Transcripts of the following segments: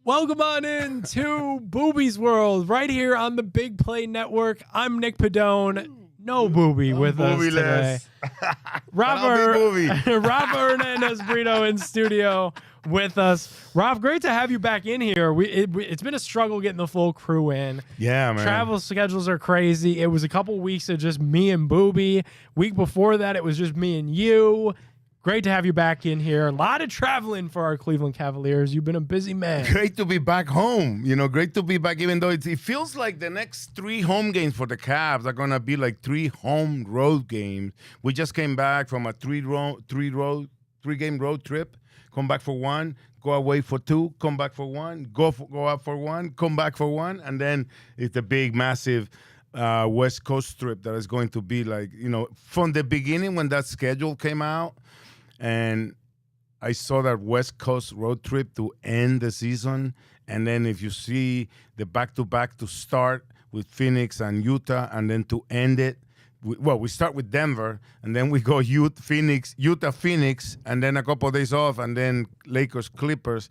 Welcome on in to Booby's World, right here on the Big Play Network. I'm Nick Pedone. No Booby with us today. Rafa Hernandez-Brito in studio with us. Rafa, great to have you back in here. It's been a struggle getting the full crew in. Yeah, man. Travel schedules are crazy. It was a couple weeks of just me and Booby. Week before that, it was just me and you. Great to have you back in here. A lot of traveling for our Cleveland Cavaliers. You've been a busy man. Great to be back home. Great to be back, even though it feels like the next 3 home games for the Cavs are going to be like 3 home road games. We just came back from a 3-game road trip. Come back for 1, go away for 2, come back for 1, go out for 1, come back for 1, and then it's a big, massive West Coast trip that is going to be like, from the beginning when that schedule came out, and I saw that West Coast road trip to end the season. And then if you see the back-to-back to start with Phoenix and Utah, and then to end it, we start with Denver, and then we go Utah, Phoenix, and then a couple of days off, and then Lakers, Clippers.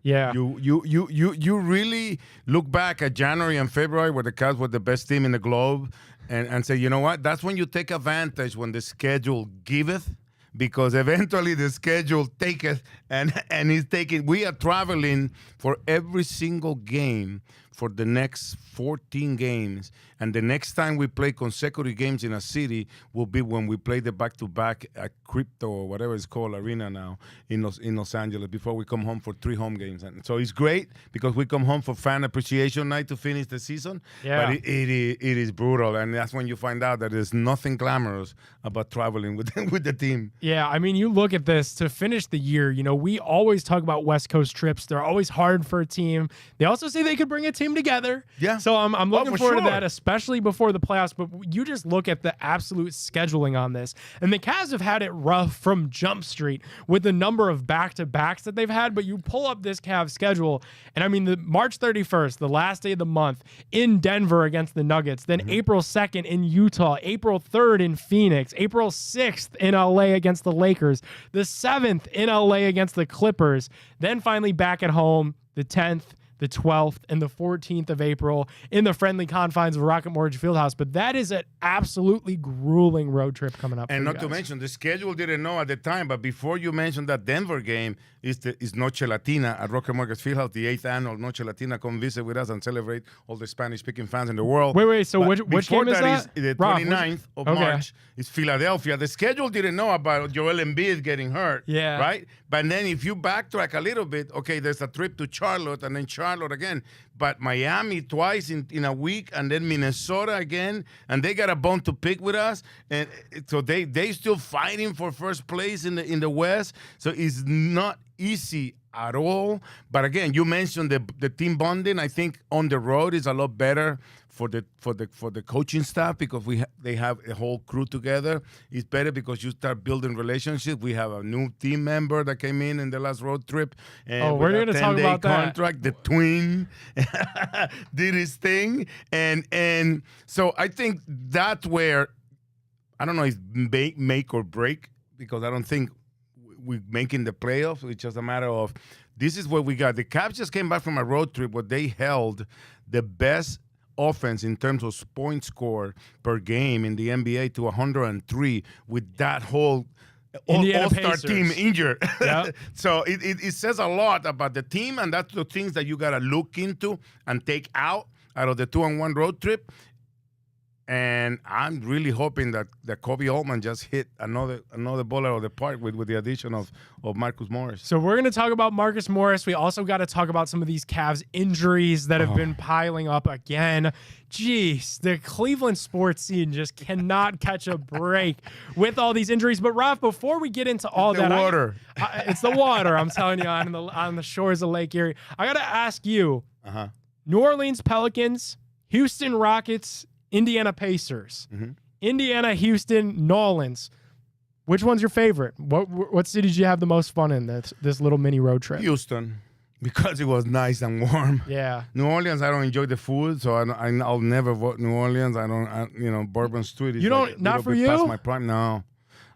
Yeah. You really look back at January and February where the Cavs were the best team in the globe and say, you know what? That's when you take advantage, when the schedule giveth. Because eventually the schedule taketh and he's taking. We are traveling for every single game for the next 14 games. And the next time we play consecutive games in a city will be when we play the back-to-back at Crypto or whatever it's called, arena now in Los Angeles, before we come home for 3 home games. And so it's great because we come home for fan appreciation night to finish the season. Yeah. But it is brutal. And that's when you find out that there's nothing glamorous about traveling with the team. Yeah, I mean, you look at this to finish the year, we always talk about West Coast trips. They're always hard for a team. They also say they could bring a team together. Yeah. So I'm looking forward to sure. that, especially before the playoffs. But you just look at the absolute scheduling on this. And the Cavs have had it rough from Jump Street with the number of back-to-backs that they've had. But you pull up this Cavs schedule, and I mean, the March 31st, the last day of the month, in Denver against the Nuggets. Then April 2nd in Utah. April 3rd in Phoenix. April 6th in LA against the Lakers. The 7th in LA against the Clippers. Then finally back at home, the 10th, the 12th, and the 14th of April in the friendly confines of Rocket Mortgage Fieldhouse. But that is an absolutely grueling road trip coming up. And not to mention, the schedule didn't know at the time, but before you mentioned that Denver game is Noche Latina at Rocket Mortgage Fieldhouse, the 8th annual Noche Latina. Come visit with us and celebrate all the Spanish-speaking fans in the world. Wait, so which game is that? Is the 29th of March is Philadelphia. The schedule didn't know about Joel Embiid getting hurt, right? But then if you backtrack a little bit, okay, there's a trip to Charlotte and then Charlotte again, but Miami twice in a week, and then Minnesota again, and they got a bone to pick with us, and so they still fighting for first place in the West. So it's not easy at all. But again, you mentioned the team bonding. I think on the road is a lot better for the coaching staff because they have a whole crew together. It's better because you start building relationships. We have a new team member that came in the last road trip. And we're going to talk about contract. The twin did his thing, and so I think that's where I don't know if make or break, because I don't think we're making the playoffs. It's just a matter of this is what we got. The Cavs just came back from a road trip where they held the best offense in terms of points score per game in the NBA to 103 with that whole all-star team injured. Yep. So it says a lot about the team, and that's the things that you got to look into and take out of the 2-on-1 road trip. And I'm really hoping that Kobe Altman just hit another ball out of the park with the addition of Marcus Morris. So we're going to talk about Marcus Morris. We also got to talk about some of these Cavs injuries that have been piling up again. Jeez, the Cleveland sports scene just cannot catch a break with all these injuries. But Raf, before we get into all that, water. It's the water. I'm telling you, on the shores of Lake Erie. I got to ask you: New Orleans Pelicans, Houston Rockets, Indiana Pacers, Indiana, Houston, Nolans. Which one's your favorite? What city did you have the most fun in this little mini road trip? Houston, because it was nice and warm. Yeah. New Orleans, I don't enjoy the food, so I'll never vote New Orleans. Bourbon Street is you don't not for you. Past my prime. No,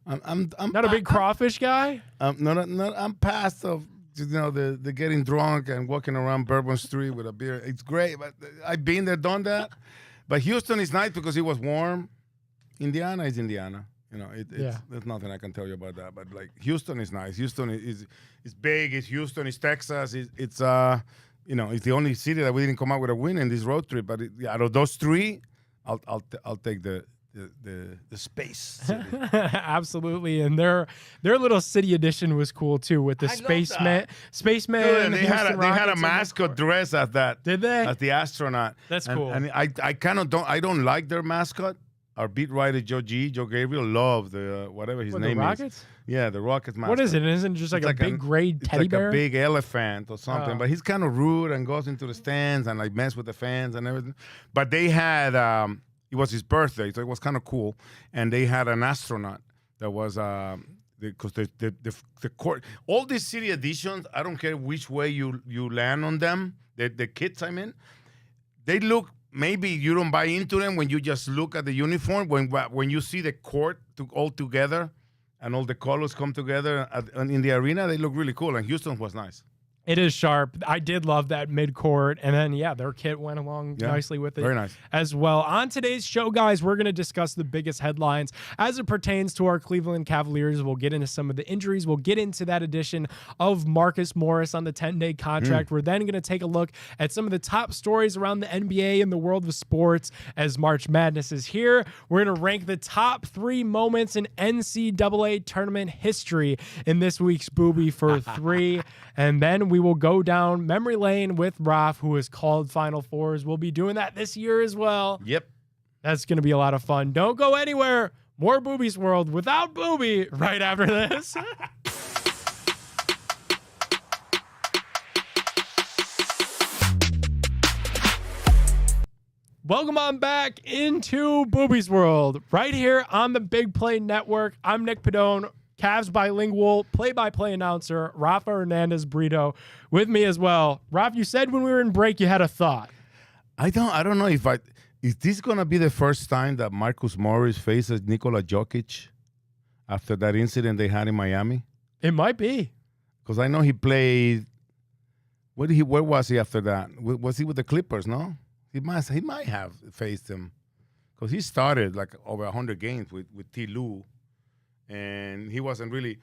I'm not a big crawfish guy. I'm past of they're getting drunk and walking around Bourbon Street with a beer. It's great, but I've been there, done that. But Houston is nice because it was warm. Indiana is Indiana. There's nothing I can tell you about that. But like Houston is nice. Houston is big. It's Houston. It's Texas. It's the only city that we didn't come out with a win in this road trip. But out of those three, I'll take the space city. Absolutely, and their little city edition was cool too with the spaceman. Dude, they had a mascot dress at that. Did they? As the astronaut. That's cool. And I kind of don't like their mascot. Our beat writer Joe Gabriel loved the whatever his name the Rockets? is. Yeah, the Rockets mascot. What is it? Isn't it just like a big gray teddy bear? It's like a big elephant or something. But he's kind of rude and goes into the stands and like mess with the fans and everything. But they had it was his birthday, so it was kind of cool. And they had an astronaut that was because the court, all these city editions, I don't care which way you land on them. The kids, I mean, they look. Maybe you don't buy into them when you just look at the uniform. When you see the court all together and all the colors come together in the arena, they look really cool. And Houston was nice. It is sharp. I did love that mid-court. And then, their kit went along nicely with it. Very nice. As well. On today's show, guys, we're going to discuss the biggest headlines as it pertains to our Cleveland Cavaliers. We'll get into some of the injuries. We'll get into that addition of Marcus Morris on the 10-day contract. We're then going to take a look at some of the top stories around the NBA and the world of sports as March Madness is here. We're going to rank the top 3 moments in NCAA tournament history in this week's Booby for 3. And then we will go down memory lane with Rafa, who has called Final Fours. We'll be doing that this year as well. Yep. That's going to be a lot of fun. Don't go anywhere. More Booby's World without Booby right after this. Welcome on back into Booby's World right here on the Big Play Network. I'm Nick Pedone. Cavs bilingual, play-by-play announcer, Rafa Hernandez-Brito, with me as well. Rafa, you said when we were in break you had a thought. I don't know is this gonna be the first time that Marcus Morris faces Nikola Jokic after that incident they had in Miami? It might be. Because I know he played. Where was he after that? Was he with the Clippers? No, he might have faced him because he started like over 100 games with T. Lue. And he wasn't really,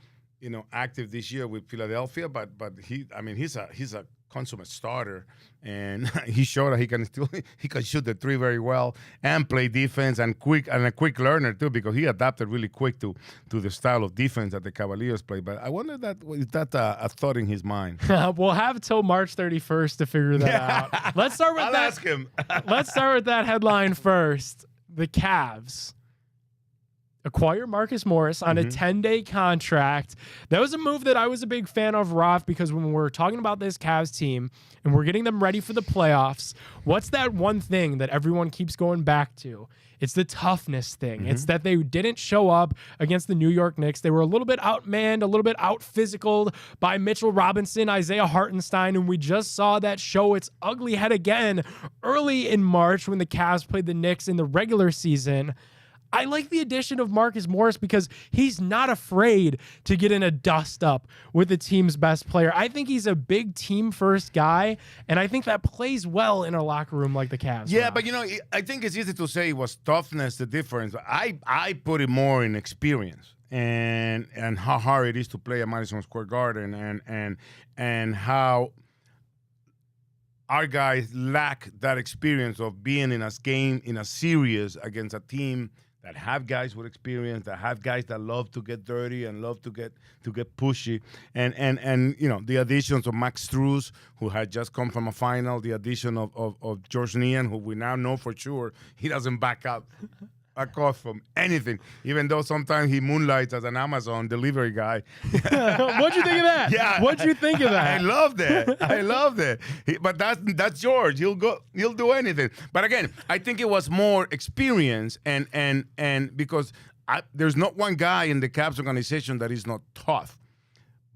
active this year with Philadelphia, but he's a consummate starter, and he showed that he can shoot the three very well and play defense and a quick learner too, because he adapted really quick to the style of defense that the Cavaliers play. But I wonder is that a thought in his mind? We'll have till March 31st to figure that out. Let's start with I'll ask him. Let's start with that headline first. The Cavs acquire Marcus Morris on a 10-day contract. That was a move that I was a big fan of, Rafa, because when we're talking about this Cavs team and we're getting them ready for the playoffs, what's that one thing that everyone keeps going back to? It's the toughness thing. It's that they didn't show up against the New York Knicks. They were a little bit outmanned, a little bit out-physicaled by Mitchell Robinson, Isaiah Hartenstein, and we just saw that show its ugly head again early in March when the Cavs played the Knicks in the regular season. I like the addition of Marcus Morris because he's not afraid to get in a dust-up with the team's best player. I think he's a big team-first guy, and I think that plays well in a locker room like the Cavs. Yeah, but I think it's easy to say it was toughness the difference. I put it more in experience and how hard it is to play at Madison Square Garden and how our guys lack that experience of being in a game, in a series against a team that have guys with experience, that have guys that love to get dirty and love to get pushy, and the additions of Max Strus, who had just come from a final, the addition of George Nian, who we now know for sure he doesn't back up off from anything, even though sometimes he moonlights as an Amazon delivery guy. What'd you think of that? Yeah, what'd you think of that? I love that. But that's George. He'll do anything. But again, I think it was more experience and because there's not one guy in the Cavs organization that is not tough.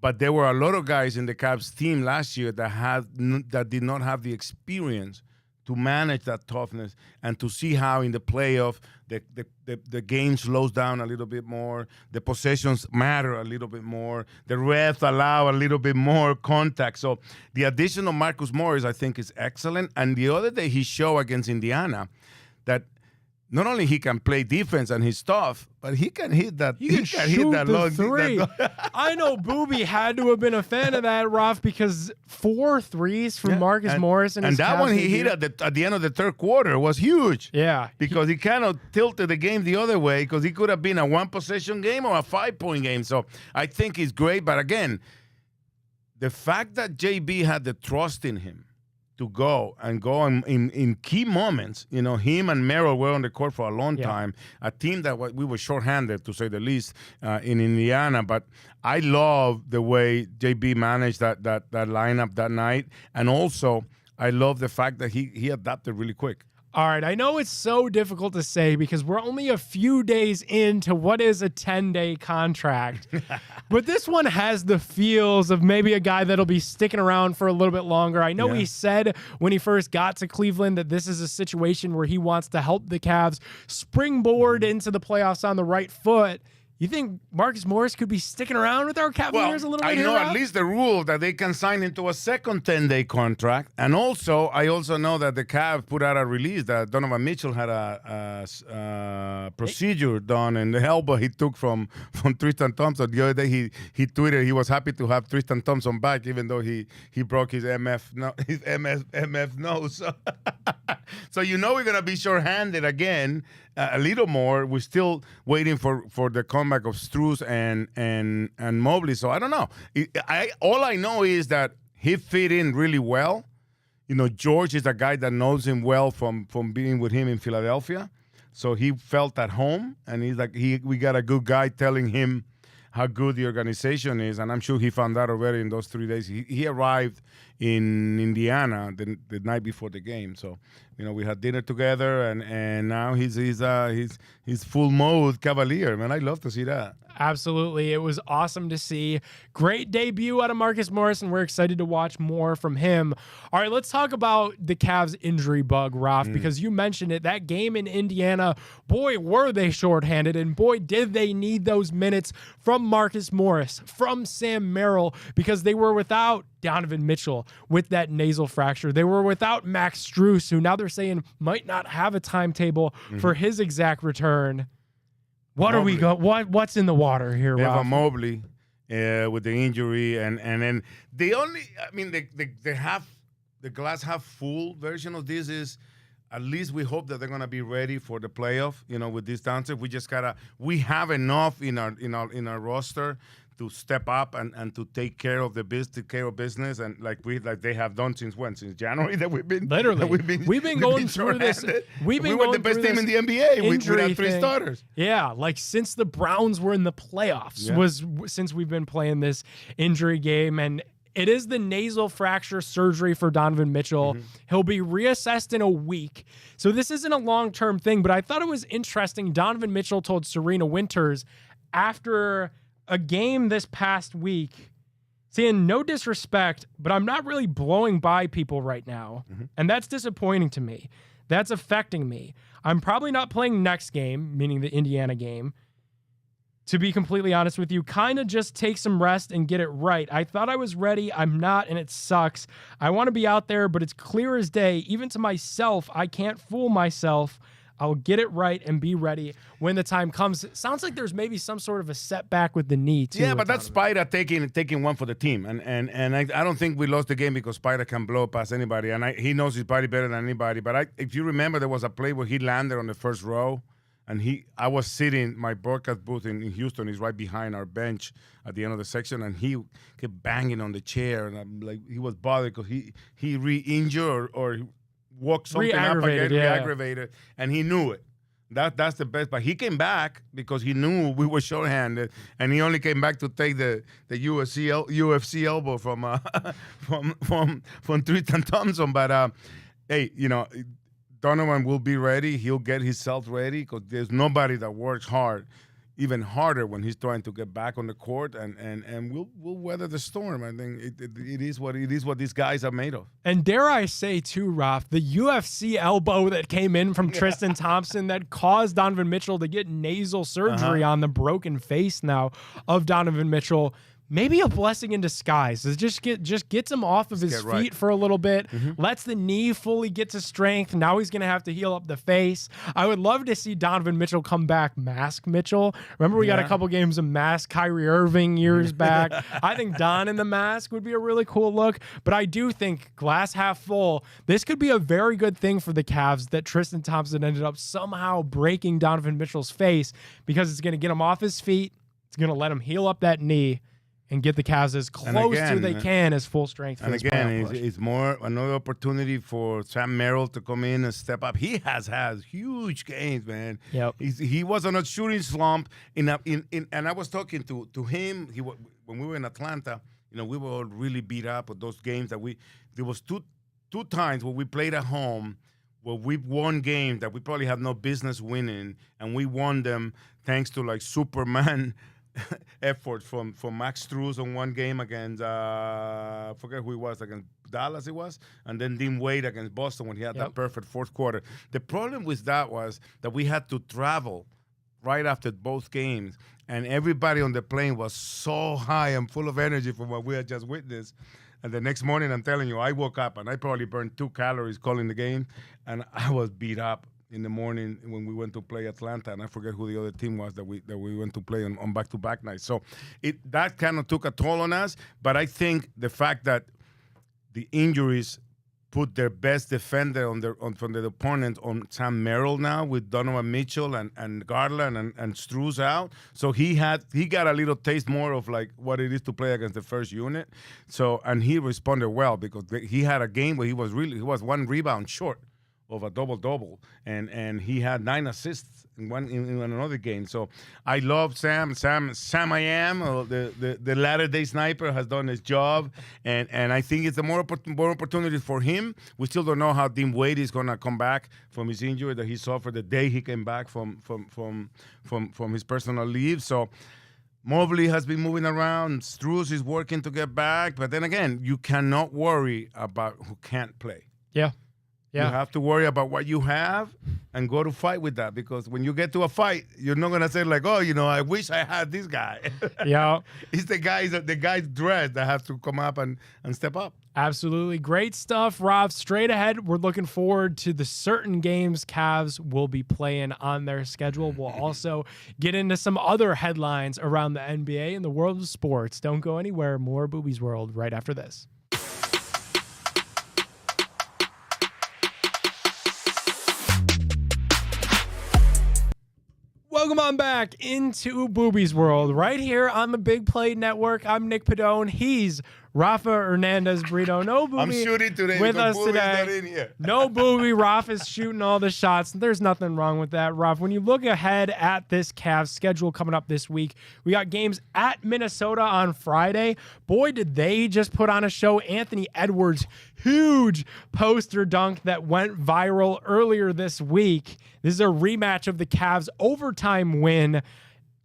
But there were a lot of guys in the Cavs team last year that did not have the experience to manage that toughness and to see how in the playoff the game slows down a little bit more, the possessions matter a little bit more, the refs allow a little bit more contact. So the addition of Marcus Morris, I think, is excellent. And the other day he showed against Indiana that not only he can play defense and he's tough, but he can hit that. He can shoot the long three. I know Booby had to have been a fan of that, Rafa, because 4 threes from Marcus Morris. And that one he hit at the end of the third quarter was huge. Yeah. Because he kind of tilted the game the other way because he could have been a 1-possession game or a 5-point game. So I think he's great. But again, the fact that JB had the trust in him to go in key moments, him and Merrill were on the court for a long time. A team that we were shorthanded, to say the least, in Indiana. But I love the way JB managed that lineup that night, and also I love the fact that he adapted really quick. All right, I know it's so difficult to say because we're only a few days into what is a 10-day contract. But this one has the feels of maybe a guy that'll be sticking around for a little bit longer. I know he said when he first got to Cleveland that this is a situation where he wants to help the Cavs springboard into the playoffs on the right foot. You think Marcus Morris could be sticking around with our Cavaliers a little bit? I know at least the rule that they can sign into a second 10-day contract. And I also know that the Cavs put out a release that Donovan Mitchell had a procedure done in the elbow he took from Tristan Thompson. The other day he tweeted he was happy to have Tristan Thompson back, even though he broke his MF nose. So we're going to be short-handed again a little more. We're still waiting for the comeback of Strus and Mobley. So I don't know. All I know is that he fit in really well. George is a guy that knows him well from being with him in Philadelphia. So he felt at home, and he's like, we got a good guy telling him how good the organization is, and I'm sure he found out already in those 3 days. He arrived in Indiana the night before the game, so we had dinner together, and now he's full mode Cavalier. Man, I love to see that. Absolutely. It was awesome to see. Great debut out of Marcus Morris, and we're excited to watch more from him. All right, let's talk about the Cavs injury bug, Raf, because you mentioned it. That game in Indiana, boy, were they shorthanded, and boy, did they need those minutes from Marcus Morris, from Sam Merrill, because they were without Donovan Mitchell with that nasal fracture. They were without Max Strus, who now they're saying might not have a timetable for his exact return. What's in the water here, They Ralph? have a Mobley with the injury, and then they have the glass half full version of this is at least we hope that they're gonna be ready for the playoff. With this downside, we have enough in our roster to step up and to take care of business, and like they have done since January that we've been going through this. We were the best team in the NBA. We had 3 starters. Yeah, like since the Browns were in the playoffs was since we've been playing this injury game, and it is the nasal fracture surgery for Donovan Mitchell. He'll be reassessed in a week. So this isn't a long-term thing, but I thought it was interesting. Donovan Mitchell told Serena Winters after a game this past week, saying no disrespect, but I'm not really blowing by people right now. And that's disappointing to me. That's affecting me. I'm probably not playing next game, meaning the Indiana game. To be completely honest with you, kind of just take some rest and get it right. I thought I was ready. I'm not, and it sucks. I want to be out there, but it's clear as day. Even to myself, I can't fool myself. I'll get it right and be ready when the time comes. It sounds like there's maybe some sort of a setback with the knee, too. Yeah, but that's Spider taking one for the team. And I don't think we lost the game because Spider can blow past anybody. And he knows his body better than anybody. But if you remember, there was a play where he landed on the first row. And I was sitting, my broadcast booth in Houston is right behind our bench at the end of the section. And he kept banging on the chair. And I'm like, he was bothered because he re-injured or woke something up again, re-aggravated, and he knew it. That's the best. But he came back because he knew we were short-handed, and he only came back to take the UFC elbow from Tristan Thompson. But hey, Donovan will be ready. He'll get himself ready because there's nobody that works hard, even harder when he's trying to get back on the court, and we'll weather the storm. I think it is what these guys are made of. And dare I say too, Raf, the UFC elbow that came in from Tristan Thompson that caused Donovan Mitchell to get nasal surgery on the broken face now of Donovan Mitchell. Maybe a blessing in disguise. It just gets him off of his feet for a little bit, lets the knee fully get to strength. Now he's going to have to heal up the face. I would love to see Donovan Mitchell come back mask Mitchell. Remember we got a couple games of mask Kyrie Irving years back. I think Don in the mask would be a really cool look, but I do think glass half full, this could be a very good thing for the Cavs that Tristan Thompson ended up somehow breaking Donovan Mitchell's face, because it's going to get him off his feet. It's going to let him heal up that knee and get the Cavs as close to they can as full strength. And again, it's more another opportunity for Sam Merrill to come in and step up. He has had huge games, man. Yep. He was on a shooting slump. And I was talking to him. When we were in Atlanta, we were all really beat up with those games that there was two times where we played at home where we won games that we probably have no business winning, and we won them thanks to like Superman effort from Max Strus on one game against I forget who it was, against Dallas it was, and then Dean Wade against Boston when he had that perfect fourth quarter. The problem with that was that we had to travel right after both games, and everybody on the plane was so high and full of energy from what we had just witnessed. And the next morning, I'm telling you, I woke up and I probably burned 2 calories calling the game, and I was beat up in the morning when we went to play Atlanta, and I forget who the other team was that we went to play on back-to-back nights. So that kind of took a toll on us. But I think the fact that the injuries put their best defender from the opponent on Sam Merrill now with Donovan Mitchell and Garland and Strus out. So he got a little taste more of like what it is to play against the first unit. So, and he responded well because he had a game where he was 1 rebound short of a double-double, and he had 9 assists in another game. So I love Sam. Sam I am, the latter-day sniper, has done his job, and I think it's a more opportunity for him. We still don't know how Dean Wade is going to come back from his injury that he suffered the day he came back from his personal leave. So Mobley has been moving around. Strus is working to get back, but then again, you cannot worry about who can't play. Yeah. You have to worry about what you have and go to fight with that, because when you get to a fight, you're not going to say like, oh, I wish I had this guy. Yeah. It's the guys dressed that have to come up and step up. Absolutely. Great stuff, Rob. Straight ahead, we're looking forward to the certain games Cavs will be playing on their schedule. We'll also get into some other headlines around the NBA and the world of sports. Don't go anywhere. More Booby's World right after this. Welcome on back into Booby's World right here on the Big Play Network. I'm Nick Pedone. He's Rafa Hernandez-Brito. No Booby I'm shooting today with us Booby's today. not in here. No Booby. Rafa's shooting all the shots. There's nothing wrong with that, Rafa. When you look ahead at this Cavs schedule coming up this week, we got games at Minnesota on Friday. Boy, did they just put on a show. Anthony Edwards, huge poster dunk that went viral earlier this week. This is a rematch of the Cavs' overtime win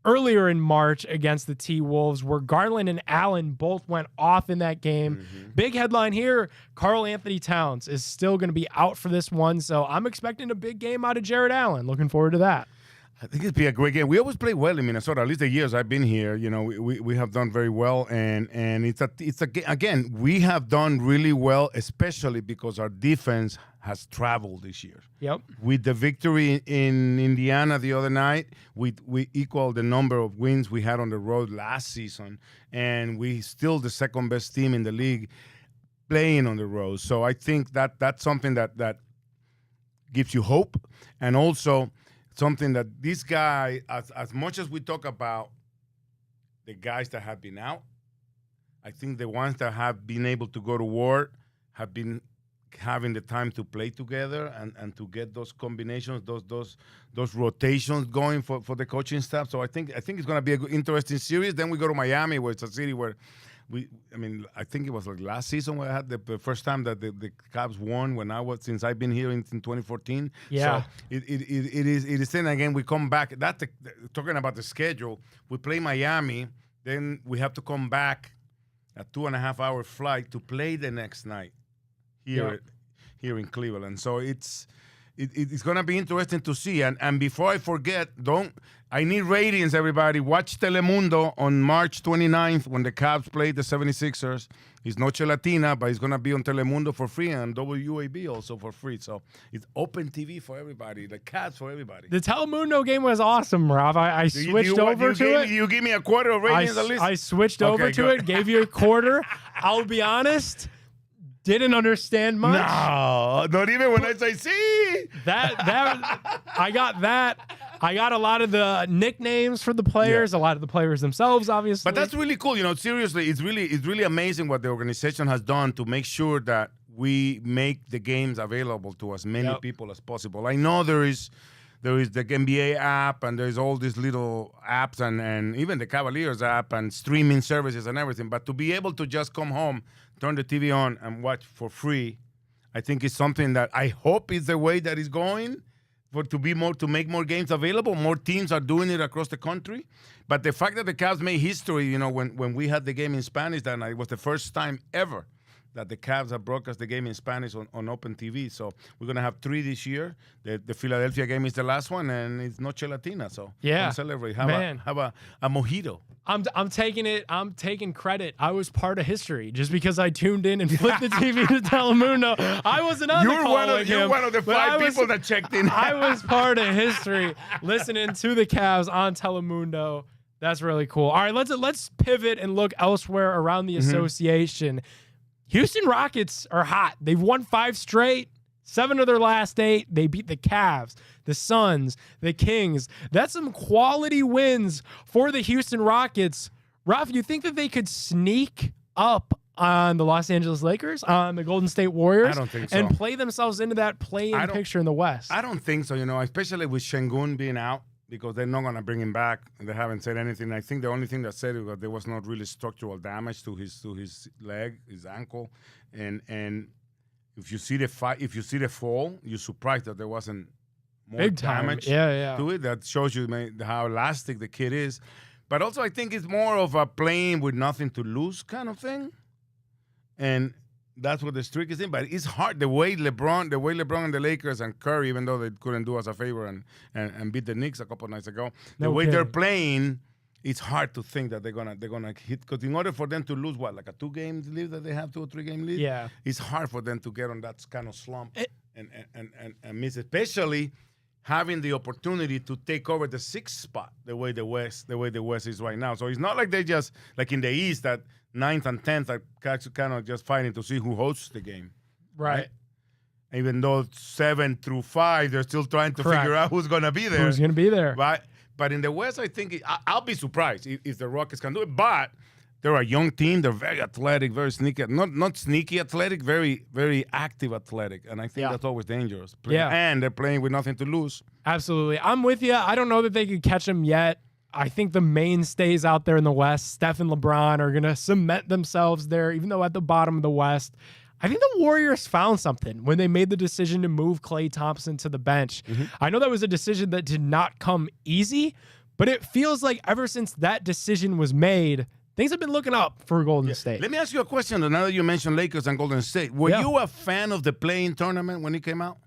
earlier in March against the T-Wolves, where Garland and Allen both went off in that game. Big headline here, Karl Anthony Towns is still going to be out for this one, so I'm expecting a big game out of Jared Allen. Looking forward to that. I think it'd be a great game. We always play well in Minnesota. At least the years I've been here, we have done very well, and again, we have done really well, especially because our defense has traveled this year. Yep. With the victory in Indiana the other night, we equaled the number of wins we had on the road last season, and we still the second best team in the league playing on the road. So I think that's something that gives you hope, and also something that this guy, as much as we talk about the guys that have been out, I think the ones that have been able to go to war have been having the time to play together and to get those combinations, those rotations going for the coaching staff. So I think it's going to be an interesting series. Then we go to Miami, where it's a city where I think it was like last season where I had the first time that the Cavs won since I've been here in 2014. Yeah. So it is then again we come back. Talking about the schedule, we play Miami, then we have to come back a 2.5-hour flight to play the next night here in Cleveland. So it's going to be interesting to see. And before I forget, I need ratings, everybody. Watch Telemundo on March 29th when the Cavs play the 76ers. It's Noche Latina, but it's going to be on Telemundo for free and WAB also for free. So it's open TV for everybody, the Cavs for everybody. The Telemundo game was awesome, Rafa. I switched over to it. You give me a quarter of ratings at least? I switched over to it, gave you a quarter. I'll be honest. Didn't understand much. No, not even when I say see. I got that. I got a lot of the nicknames for the players, a lot of the players themselves, obviously. But that's really cool. Seriously, it's really amazing what the organization has done to make sure that we make the games available to as many people as possible. I know there is the NBA app and there's all these little apps and even the Cavaliers app and streaming services and everything. But to be able to just come home, turn the TV on and watch for free, I think is something that I hope is the way that is going to make more games available. More teams are doing it across the country. But the fact that the Cavs made history, when we had the game in Spanish that night, it was the first time ever that the Cavs have broadcast the game in Spanish on Open TV. So we're going to have 3 this year. The Philadelphia game is the last one, and it's Noche Latina. So yeah, celebrate. Have a mojito. I'm taking it. I'm taking credit. I was part of history just because I tuned in and flipped the TV to Telemundo. I wasn't on the call You're one of the 5 people that checked in. I was part of history listening to the Cavs on Telemundo. That's really cool. All right, let's pivot and look elsewhere around the association. Houston Rockets are hot. They've won 5 straight, 7 of their last 8. They beat the Cavs, the Suns, the Kings. That's some quality wins for the Houston Rockets. Rafa, you think that they could sneak up on the Los Angeles Lakers, on the Golden State Warriors? I don't think so. And play themselves into that play-in picture in the West? I don't think so, especially with Şengün being out, because they're not going to bring him back. They haven't said anything. I think the only thing that said was there was not really structural damage to his leg, his ankle, and if you see the fall, you're surprised that there wasn't more big damage to it. That shows you how elastic the kid is. But also, I think it's more of a playing with nothing to lose kind of thing, and that's what the streak is in. But it's hard the way LeBron and the Lakers and Curry, even though they couldn't do us a favor and beat the Knicks a couple of nights ago, the way they're playing, it's hard to think that they're gonna hit. Because in order for them to lose like a 2-game lead that they have, 2 or 3-game lead, it's hard for them to get on that kind of slump and miss, especially having the opportunity to take over the 6th spot the way the West is right now. So it's not like they just like in the East that 9th and 10th are kind of just fighting to see who hosts the game. Right. Even though 7 through 5, they're still trying to figure out who's going to be there. Who's going to be there. Right. But in the West, I think I'll be surprised if the Rockets can do it. But they're a young team. They're very athletic, very sneaky. Not sneaky athletic, very, very active athletic. And I think that's always dangerous. And they're playing with nothing to lose. Absolutely. I'm with you. I don't know that they could catch them yet. I think the mainstays out there in the West, Steph and LeBron, are going to cement themselves there, even though at the bottom of the West. I think the Warriors found something when they made the decision to move Klay Thompson to the bench. I know that was a decision that did not come easy, but it feels like ever since that decision was made, things have been looking up for Golden State. Let me ask you a question. Now that you mentioned Lakers and Golden State, were you a fan of the play-in tournament when it came out?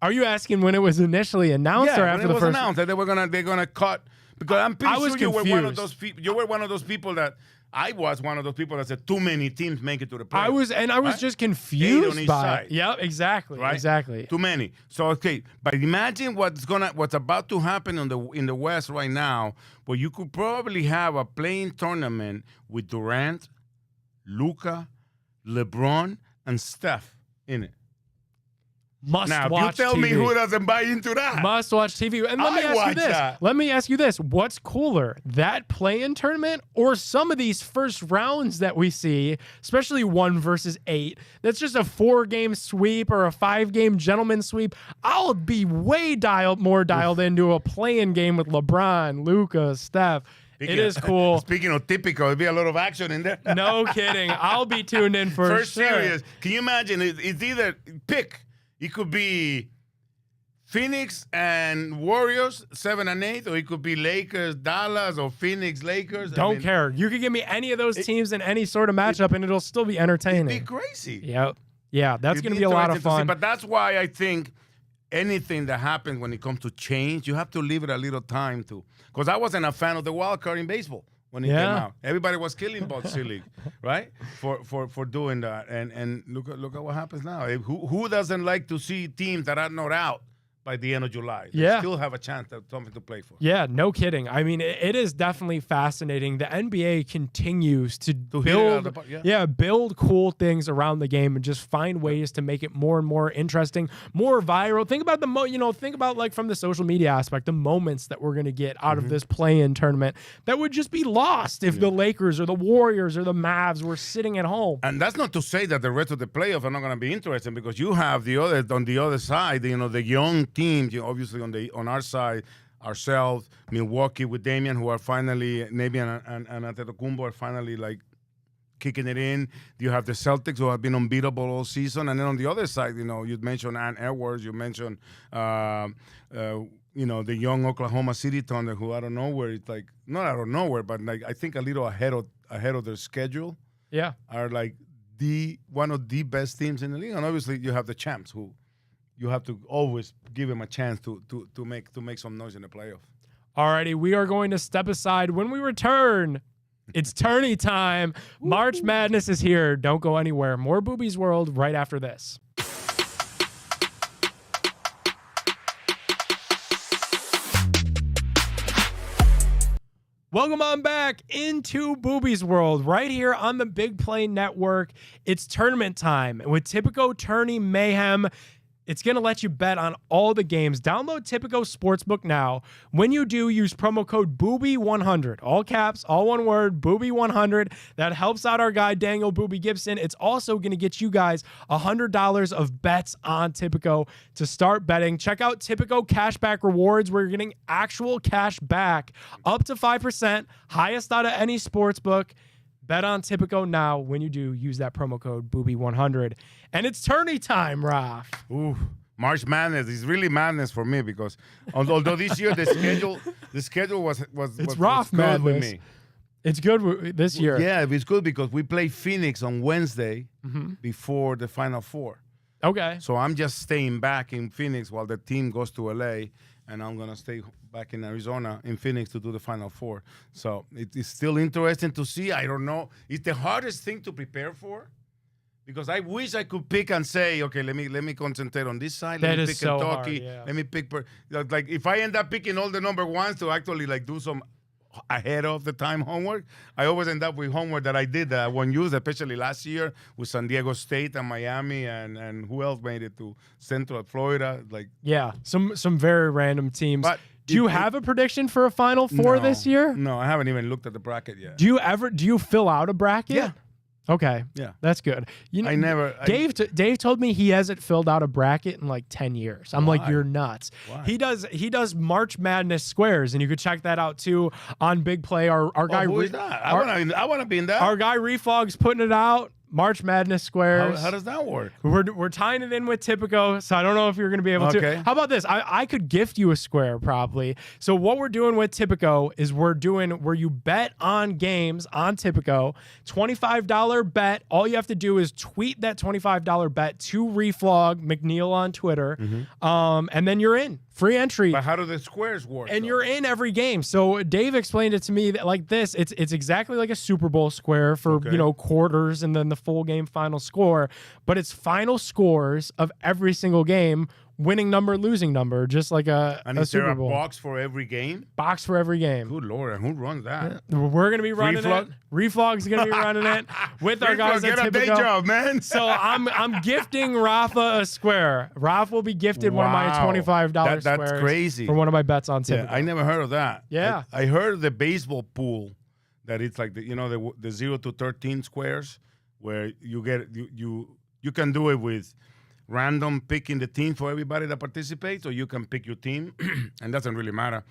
Are you asking when it was initially announced or after the first? When it was announced that they're gonna cut, because I'm pretty sure you were one of those people. You were one of those people that I was one of those people that said too many teams make it to the playoffs. I was just confused 8 on each by side. it. Yep, exactly. Right? Exactly. Too many. So okay, but imagine what's about to happen in the West right now, where you could probably have a play-in tournament with Durant, Luka, LeBron, and Steph in it. Must watch you tell TV. me who doesn't buy into that. Must watch TV. And let me ask you this. What's cooler, that play-in tournament or some of these first rounds that we see, especially 1 versus 8, that's just a 4-game sweep or a 5-game gentleman sweep? I'll be way more dialed into a play-in game with LeBron, Luka, Steph. It is cool. Speaking of Tipico, there'll be a lot of action in there. No kidding. I'll be tuned in for First sure. series. Can you imagine? It's either pick. It could be Phoenix and Warriors 7 and 8, or it could be Lakers, Dallas, or Phoenix, Lakers. Don't care. You could give me any of those teams in any sort of matchup, and it'll still be entertaining. It'd be crazy. Yep. Yeah, that's going to be a lot of fun. But that's why I think anything that happens when it comes to change, you have to leave it a little time to. Because I wasn't a fan of the wild card in baseball when it came out. Everybody was killing Bud Selig, right? For doing that. And look at what happens now. Who doesn't like to see teams that are not out by the end of July? They still have a chance to something to play for. Yeah, no kidding. I mean, it is definitely fascinating. The NBA continues to build cool things around the game and just find ways to make it more and more interesting, more viral. Think about think about like from the social media aspect, the moments that we're going to get out of this play-in tournament that would just be lost if the Lakers or the Warriors or the Mavs were sitting at home. And that's not to say that the rest of the playoffs are not going to be interesting, because you have on the other side, the young teams, obviously on our side, ourselves, Milwaukee with Damian, who are finally, Damian and Antetokounmpo are finally like kicking it in. You have the Celtics, who have been unbeatable all season, and then on the other side, you mentioned Ant Edwards, you mentioned the young Oklahoma City Thunder, who out of nowhere, it's like not out of nowhere, but like I think a little ahead of their schedule. Yeah, are like one of the best teams in the league, and obviously you have the champs who. You have to always give him a chance to make some noise in the playoffs. Alrighty, we are going to step aside. When we return, it's tourney time. March Madness is here. Don't go anywhere. More Booby's World right after this. Welcome on back into Booby's World right here on the Big Play Network. It's tournament time with Tipico Tourney Mayhem. It's going to let you bet on all the games. Download Tipico Sportsbook now. When you do, use promo code Booby100. All caps, all one word, Booby100. That helps out our guy, Daniel Booby Gibson. It's also going to get you guys $100 of bets on Tipico to start betting. Check out Tipico Cashback Rewards, where you're getting actual cash back up to 5%, highest out of any sportsbook. Bet on Tipico now. When you do, use that promo code Booby100. And it's tourney time, Raf. Ooh, March Madness is really madness for me, because although this year the schedule was rough, good with madness. me. It's good this year. Yeah, it's good because we play Phoenix on Wednesday before the Final Four. Okay. So I'm just staying back in Phoenix while the team goes to LA, and I'm gonna stay back in Arizona, in Phoenix, to do the Final Four. So it's still interesting to see. I don't know. It's the hardest thing to prepare for, because I wish I could pick and say, okay, let me concentrate on this side. Let me pick so Kentucky. hard, yeah. Let me pick like if I end up picking all the number ones to actually like do some ahead of the time homework, I always end up with homework that I did that I won't use, especially last year with San Diego State and Miami and who else made it to Central Florida. Like, yeah, some very random teams. But do you have a prediction for a Final Four this year? No, I haven't even looked at the bracket yet. Do you fill out a bracket? Yeah. Okay. Yeah. That's good. Dave told me he hasn't filled out a bracket in like 10 years. I'm like, you're nuts. Why? He does March Madness squares, and you could check that out too on Big Play. Our guy, who is that? I want to be in that. Our guy Refog's putting it out. March Madness squares. How does that work? We're tying it in with Tipico, so I don't know if you're going to be able to. How about this? I could gift you a square probably. So what we're doing with Tipico is we're doing where you bet on games on Tipico, $25 bet. All you have to do is tweet that $25 bet to Reflog McNeil on Twitter, and then you're in. Free entry. But how do the squares work? And you're in every game. So Dave explained it to me that like this. It's exactly like a Super Bowl square for quarters and then the full game final score. But it's final scores of every single game, winning number, losing number, just like a Super Bowl. A box for every game? Box for every game. Good Lord, who runs that? We're going to be running it. Reflog's going to be running it with our guys at Tipico. Get a day job, man. So I'm gifting Rafa a square. Rafa will be gifted one of my $25 squares. That's crazy. For one of my bets on Tipico. Yeah, I never heard of that. Yeah. I heard the baseball pool, that it's like the 0 to 13 squares, where you get you can do it with random picking the team for everybody that participates, or you can pick your team, and doesn't really matter.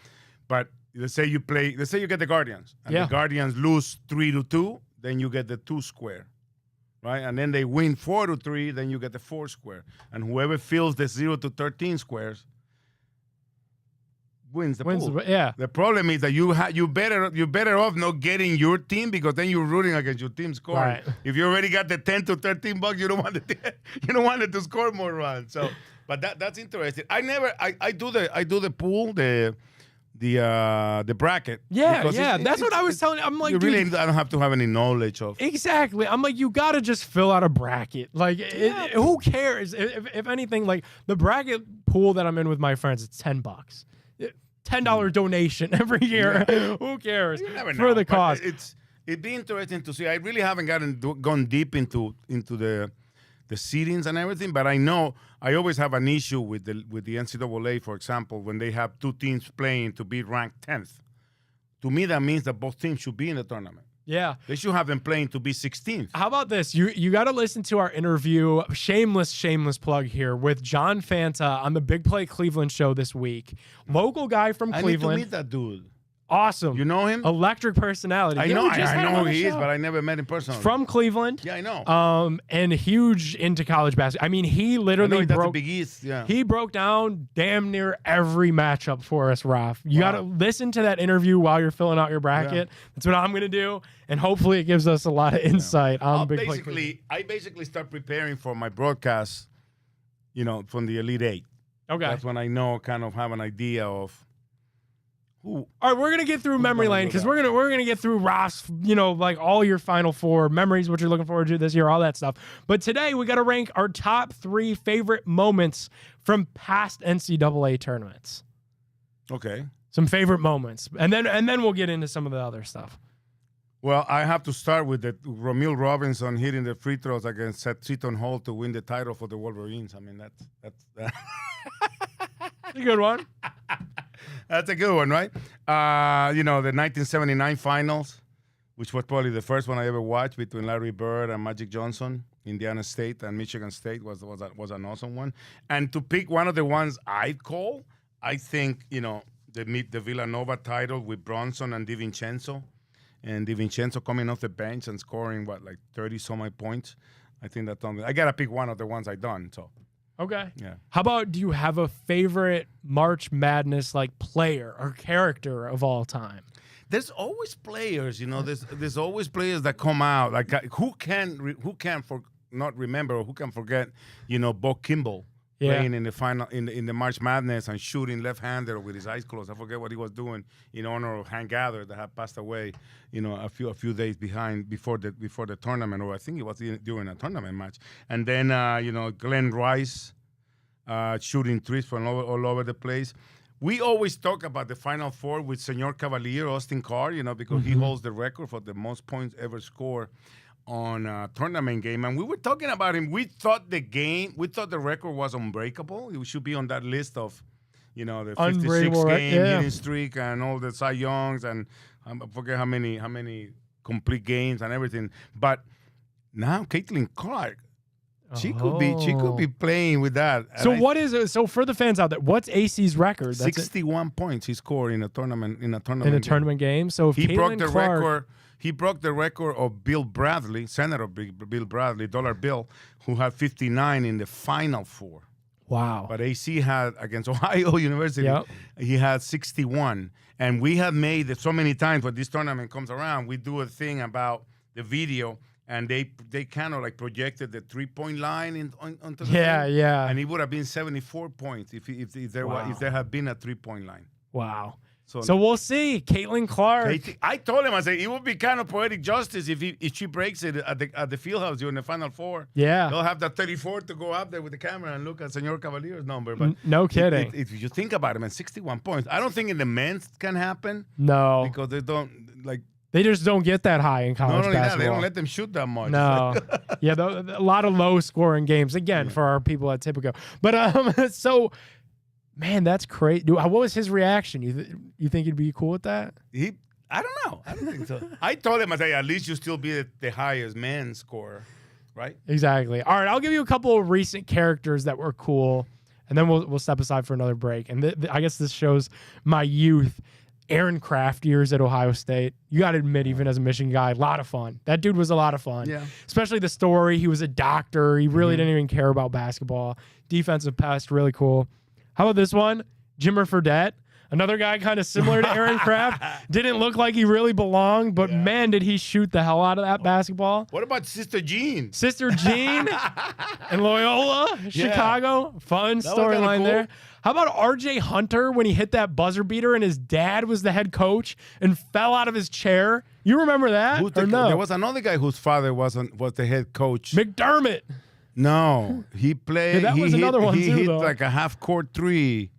But let's say you get the Guardians, and the Guardians lose 3-2, then you get the 2 square, right? And then they win 4-3, then you get the 4 square, and whoever fills the 0 to 13 squares wins the pool. Yeah. The problem is that you're better off not getting your team, because then you're rooting against your team scoring. Right. If you already got the 10 to 13 bucks, you don't want it to score more runs. So, but that's interesting. I do the pool, the bracket. Yeah. That's what I was telling you. I'm like, you really don't have to have any knowledge of. Exactly. I'm like, you got to just fill out a bracket. Like, who cares? If anything, like the bracket pool that I'm in with my friends, it's $10. $10 donation every year. Yeah. Who cares? For the cause. It'd be interesting to see. I really haven't gone deep into the seedings and everything, but I know I always have an issue with the NCAA, for example, when they have 2 teams playing to be ranked 10th. To me, that means that both teams should be in the tournament. Yeah. They should have them playing to be 16th. How about this? You got to listen to our interview, shameless plug here, with John Fanta on the Big Play Cleveland show this week. Local guy from Cleveland. I need to meet that dude. Awesome. You know him? Electric personality. I know who he is, but I never met him personally. From Cleveland. Yeah, I know. And huge into college basketball. I mean, he literally broke. Big East. Yeah. He broke down damn near every matchup for us, Raf. You got to listen to that interview while you're filling out your bracket. Yeah. That's what I'm gonna do, and hopefully it gives us a lot of insight on Big Play Cleveland. I basically start preparing for my broadcast, from the Elite Eight. Okay. That's when I kind of have an idea of. All right, we're gonna get through memory lane because we're gonna get through Ross, like all your Final Four memories, what you're looking forward to this year, all that stuff. But today we got to rank our top 3 favorite moments from past NCAA tournaments. Okay. Some favorite moments, and then we'll get into some of the other stuff. Well, I have to start with the Romeo Robinson hitting the free throws against Seton Hall to win the title for the Wolverines. I mean, that's a good one. That's a good one, right? The 1979 finals, which was probably the first one I ever watched between Larry Bird and Magic Johnson. Indiana State and Michigan State was an awesome one. And to pick one of the ones I'd call, I think, the Villanova title with Bronson and DiVincenzo. And DiVincenzo coming off the bench and scoring, 30-some points. I think that's something. I got to pick one of the ones I done, so. Okay. Yeah. How about, do you have a favorite March Madness player or character of all time? There's always players, There's always players that come out who can not remember or who can forget, Bo Kimball playing in the final in the March Madness and shooting left-handed with his eyes closed. I forget what he was doing in honor of Hank Gather that had passed away, a few days before the tournament, or I think it was during a tournament match. And then Glenn Rice shooting threes from all over the place. We always talk about the Final Four with Senor Cavalier, Austin Carr, because he holds the record for the most points ever scored on a tournament game. And we were talking about him. We thought the record was unbreakable. It should be on that list of, the 56-game hitting streak and all the Cy Youngs and I forget how many complete games and everything. But now Caitlin Clark, she could be playing with that. So so for the fans out there, what's AC's record? That's 61 points he scored in a tournament game. So if he broke the record. He broke the record of Bill Bradley, Senator Bill Bradley, Dollar Bill, who had 59 in the Final Four. Wow. But AC had, against Ohio University, he had 61. And we have made it so many times when this tournament comes around, we do a thing about the video, and they kind of projected the 3-point line onto the thing. Yeah. And it would have been 74 points if there had been a 3-point line. Wow. So we'll see. Caitlin Clark. I told him, I said, it would be kind of poetic justice if she breaks it at the Fieldhouse during the Final Four. Yeah. They'll have that 34 to go up there with the camera and look at Senor Cavalier's number. But no kidding. If you think about it, man, 61 points. I don't think in the men's can happen. No. Because they don't, they just don't get that high in college basketball. That, they don't let them shoot that much. No. Yeah, a lot of low-scoring games, again, for our people at Tipico. But, so... Man, that's crazy. What was his reaction? You think he'd be cool with that? I don't know. I don't think so. I told him, I said, at least you still be the highest man scorer, right? Exactly. All right, I'll give you a couple of recent characters that were cool, and then we'll step aside for another break. And I guess this shows my youth Aaron Kraft years at Ohio State. You got to admit, even as a Michigan guy, a lot of fun. That dude was a lot of fun. Yeah. Especially the story. He was a doctor. He really didn't even care about basketball. Defensive pest, really cool. How about this one? Jimmer Fredette. Another guy kind of similar to Aaron Kraft. Didn't look like he really belonged, but man, did he shoot the hell out of that basketball. What about Sister Jean? Sister Jean and Loyola, Chicago. Fun storyline cool. there. How about RJ Hunter when he hit that buzzer beater and his dad was the head coach and fell out of his chair? You remember that? Or no? There was another guy whose father was the head coach. McDermott. No, he played. Yeah, that was another one he too, hit though. like a half-court three.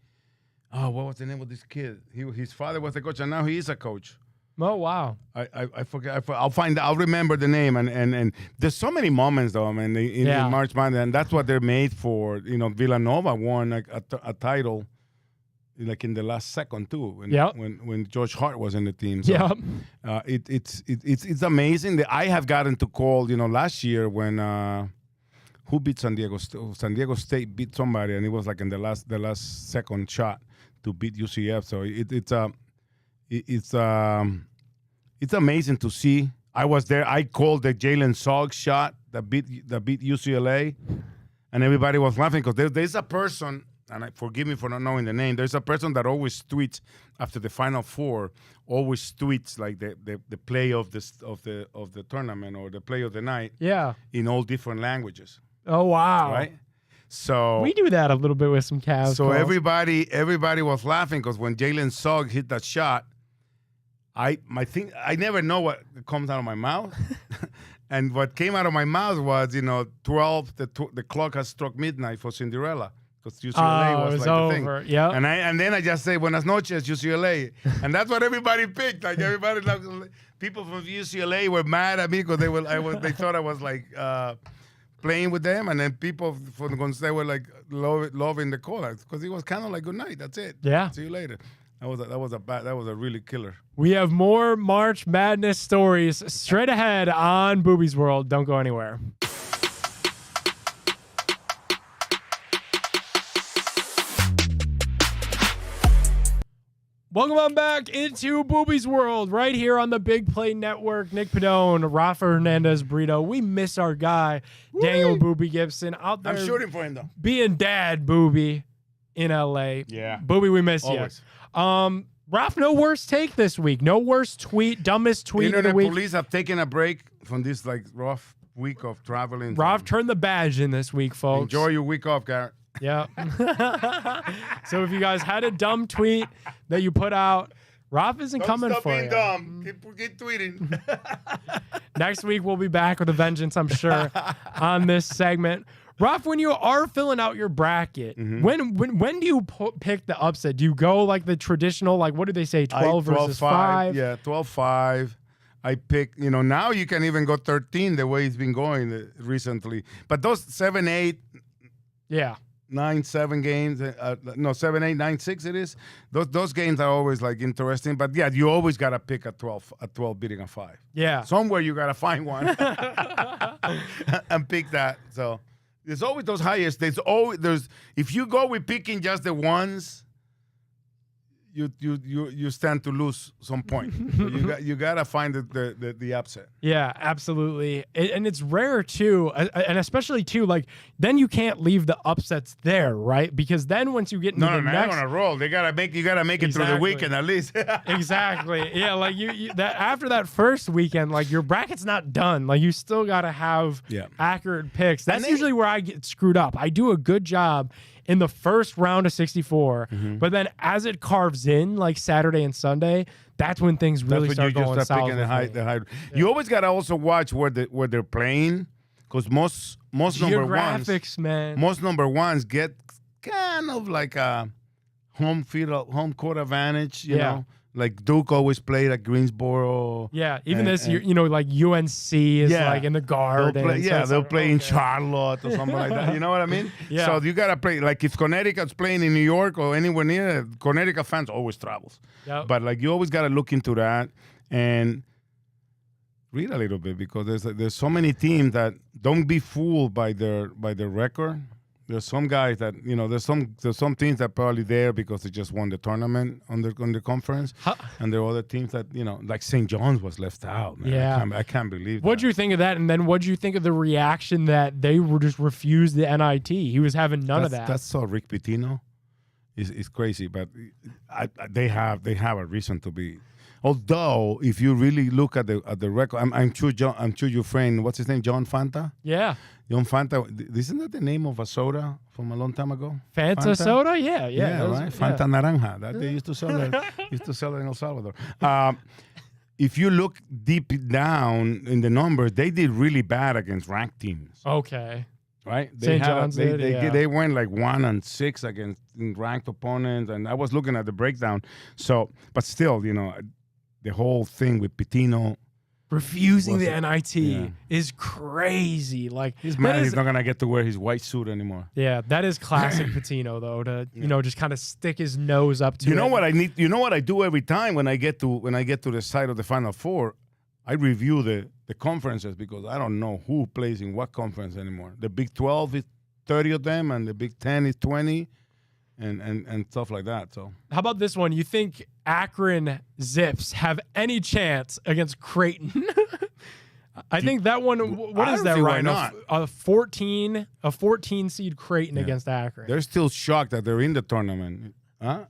Oh, what was the name of this kid? His father was the coach, and now he is a coach. Oh, wow. I forget. I'll remember the name. And there's so many moments, though, man, in March Madness, and that's what they're made for. You know, Villanova won a title like in the last second, too, when George Hart was in the team. So, it's amazing that I have gotten to call, last year when who beat San Diego State? San Diego State beat somebody, and it was like in the last second shot to beat UCF. So it's amazing to see. I was there. I called the Jalen Suggs shot that beat UCLA, and everybody was laughing because there's a person, and forgive me for not knowing the name. There's a person that always tweets after the Final Four. Always tweets like the play of the tournament or the play of the night. Yeah. In all different languages. Oh wow! Right. So we do that a little bit with some Cavs. So calls. everybody was laughing because when Jalen Suggs hit that shot, I never know what comes out of my mouth, and what came out of my mouth was 12. The clock has struck midnight for Cinderella because UCLA was like over. The thing. Yeah. And then I just say Buenas noches UCLA, and that's what everybody picked. Like everybody, people from UCLA were mad at me because they thought I was like. Playing with them, and then people from Gonzaga State were like loving the call because it was kind of like good night. That's it. Yeah. See you later. That was a really killer. We have more March Madness stories straight ahead on Booby's World. Don't go anywhere. Welcome on back into Booby's World right here on the Big Play Network. Nick Pedone, Rafa Hernandez-Brito. We miss our guy, Daniel Booby Gibson, out there. I'm shooting for him, though. Being dad, Booby, in L.A. Yeah. Booby, we miss Always. you. Raf, no worst take this week. No worst tweet, dumbest tweet of the Internet week. police have taken a break from this rough week of traveling. Raf turned the badge in this week, folks. Enjoy your week off, Garrett. Yeah. So if you guys had a dumb tweet that you put out, Raf isn't coming for you. Don't stop being dumb. Keep tweeting. Next week we'll be back with a vengeance, I'm sure, on this segment. Raf, when you are filling out your bracket, when do you pick the upset? Do you go like the traditional, like what do they say, 12 versus 5? Yeah, 12-5. I pick, now you can even go 13 the way it's been going recently. But those 7-8, 9-7 games, 7-8, 9-6 it is. Those games are always like interesting. But yeah, you always gotta pick a 12 beating a 5. Yeah. Somewhere you gotta find one and pick that. So there's always those highest. If you go with picking just the ones, you stand to lose some point. So you gotta find the upset. Yeah, absolutely, and it's rare too, and especially too like then you can't leave the upsets there, right? Because then once you get into the next, on a roll, you gotta make it through the weekend at least. Exactly. Yeah, like you that after that first weekend, like your bracket's not done. Like you still gotta have accurate picks. That's usually where I get screwed up. I do a good job in the first round of 64, but then as it carves in, like Saturday and Sunday, that's when things really start going south. Picking the high. You always gotta also watch where they're playing, because most geographics, man. Most number ones get kind of like a home court advantage. You know, like Duke always played at Greensboro. Yeah, even this year, like UNC is like in the Garden. They'll play in Charlotte or something like that. You know what I mean? Yeah. So you gotta play, like if Connecticut's playing in New York or anywhere near, Connecticut fans always travels. Yep. But like you always gotta look into that and read a little bit, because there's so many teams that don't be fooled by their record. There's some guys that there's some teams that probably there because they just won the tournament on the conference, and there are other teams that like St. John's was left out. Man. Yeah, I can't believe. What'd you think of that? And then what'd you think of the reaction that they were just refused the NIT? He was having none of that. That's so Rick Pitino. Is crazy, but they have a reason to be. Although, if you really look at the record, I'm sure your friend, what's his name, John Fanta? Yeah. John Fanta, isn't that the name of a soda from a long time ago? Fanta soda? Yeah. Right? Fanta Naranja. That they used to sell it in El Salvador. If you look deep down in the numbers, they did really bad against ranked teams. Okay. Right? St. John's they went like 1-6 against ranked opponents, and I was looking at the breakdown. So, but still, the whole thing with Pitino refusing the NIT is crazy. Like, he's mad he's not gonna get to wear his white suit anymore. Yeah, that is classic Pitino though, to just kind of stick his nose up to. What I need? You know what I do every time when I get to the side of the Final Four, I review the conferences because I don't know who plays in what conference anymore. The Big 12 is 30 of them, and the Big 10 is 20. And stuff like that. So how about this one? You think Akron Zips have any chance against Creighton? I think that one. What is that right now? A 14 seed Creighton against Akron. They're still shocked that they're in the tournament. Huh?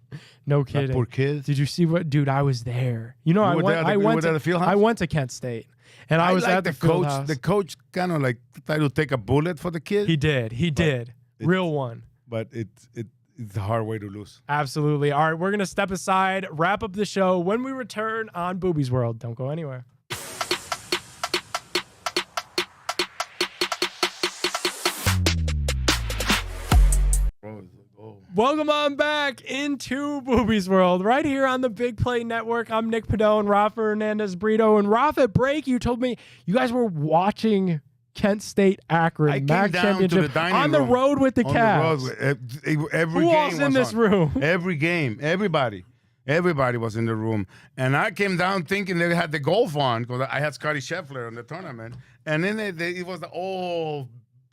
No kidding. That poor kids. Did you see what? Dude, I was there. I went to Kent State, and I was at the coach. Fieldhouse. The coach kind of like tried to take a bullet for the kid. He did. Real one. But it's a hard way to lose. Absolutely. All right, we're going to step aside, wrap up the show. When we return on Booby's World, don't go anywhere. Welcome on back into Booby's World, right here on the Big Play Network. I'm Nick Pedone, Rafa Hernandez-Brito. And Rafa, at break, you told me you guys were watching Kent State Akron MAC championship on the road with the Cavs. Every Who game else in this room? Every game, everybody was in the room, and I came down thinking they had the golf on because I had Scotty Scheffler in the tournament, and then it was the all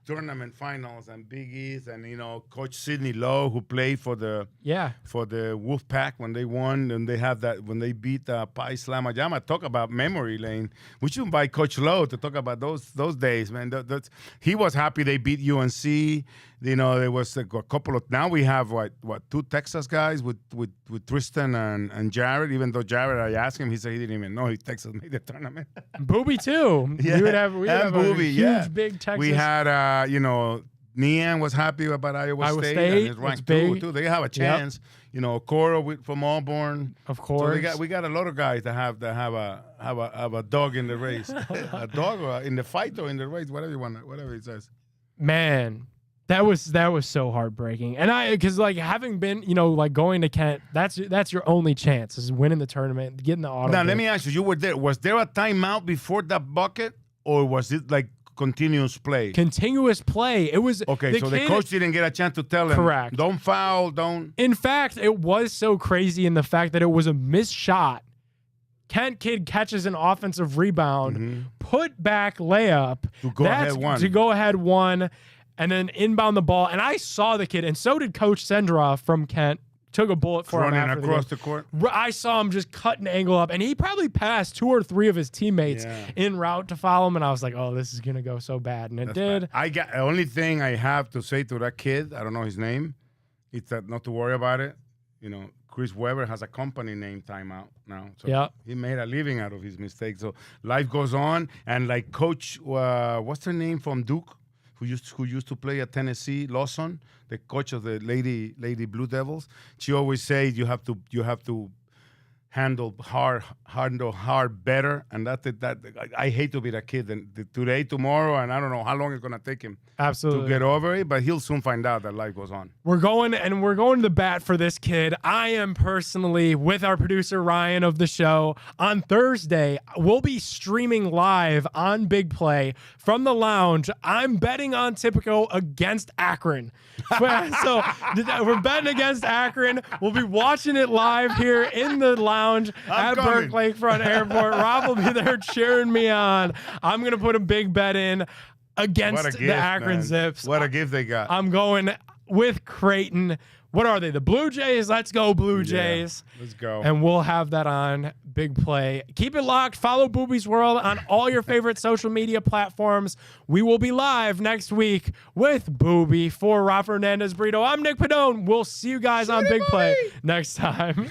tournament finals and Big East, and Coach Sidney Lowe, who played for the Wolfpack when they won, and they have that when they beat Pi Slama Jama. Talk about memory lane. We should invite Coach Lowe to talk about those days, man. He was happy they beat UNC. There was a couple of. Now we have two Texas guys with Tristan and Jared. Even though Jared, I asked him, he said he didn't even know Texas made the tournament. Booby too. Yeah, we would have Booby, a huge big Texas. We had Nian was happy about Iowa State. And it's ranked too. They have a chance. Yep. Cora from Auburn. Of course. So we got a lot of guys that have a dog in the race, a dog in the fight or in the race, whatever you want, whatever it says. Man. That was so heartbreaking, and because having been going to Kent, that's your only chance is winning the tournament, getting the auto. Now let me ask you: you were there. Was there a timeout before that bucket, or was it like continuous play? Continuous play. It was okay. The coach didn't get a chance to tell him. Correct. Don't foul. Don't. In fact, it was so crazy in the fact that it was a missed shot. Kent kid catches an offensive rebound, put back layup to go ahead one. And then inbound the ball. And I saw the kid, and so did Coach Sendroff from Kent. Took a bullet for him after across the court. I saw him just cut an angle up, and he probably passed 2 or 3 of his teammates en route to follow him. And I was like, "Oh, this is gonna go so bad," and it did. Bad. The only thing I have to say to that kid, I don't know his name. It's that not to worry about it. Chris Webber has a company named Timeout now, so he made a living out of his mistakes. So life goes on, and like Coach, what's her name from Duke? Who used to play at Tennessee, Lawson, the coach of the Lady Blue Devils. She always says you have to handle hard better, and that I hate to be that kid. And today, tomorrow, and I don't know how long it's gonna take him to get over it, but he'll soon find out that life goes on. We're going to the bat for this kid. I am personally with our producer Ryan of the show. On Thursday, we'll be streaming live on Big Play from the lounge. I'm betting on Tipico against Akron. So we're betting against Akron. We'll be watching it live here in the lounge at Burke Lakefront Airport. Rob will be there cheering me on. I'm going to put a big bet in. against the Akron man. Zips. What a gift they got. I'm going with Creighton. What are they? The Blue Jays? Let's go, Blue Jays. Let's go. And we'll have that on Big Play. Keep it locked. Follow Booby's World on all your favorite social media platforms. We will be live next week with Booby. For Rafa Hernandez-Brito, I'm Nick Pedone. We'll see you guys on Big Play next time.